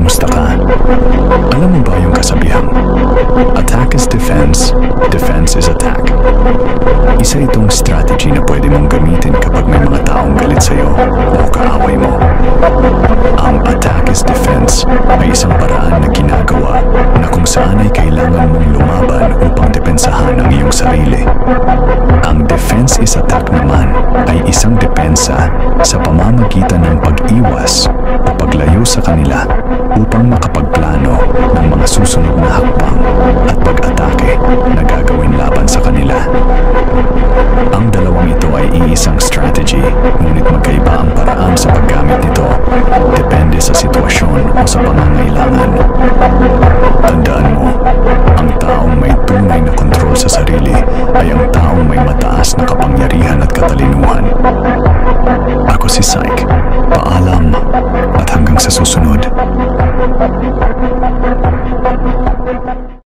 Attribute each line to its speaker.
Speaker 1: Kumusta ka? Alam mo ba yung kasabihang, attack is defense, defense is attack. Isa itong strategy na pwede mong gamitin kapag may mga taong galit sa'yo o kaaway mo. Ang attack is defense ay isang paraan na ginagawa na kung saan ay kailangan mong lumaban upang depensahan ang iyong sarili. Ang defense is attack naman ay isang depensa sa pamamagitan ng pag-iwas o paglayo sa kanila upang makapagplano ng mga susunod na hakbang at pag-atake na gagawin laban sa kanila. Ang dalawang ito ay iisang strategy, ngunit magkaiba ang paraan sa paggamit nito, depende sa sitwasyon o sa pangangailangan. Tandaan mo, ang taong may tunay na kontrol sa sarili ay ang taong may mataas na kapangyarihan at katalinuhan. Ako si Syke. Paalam at hanggang sa susunod.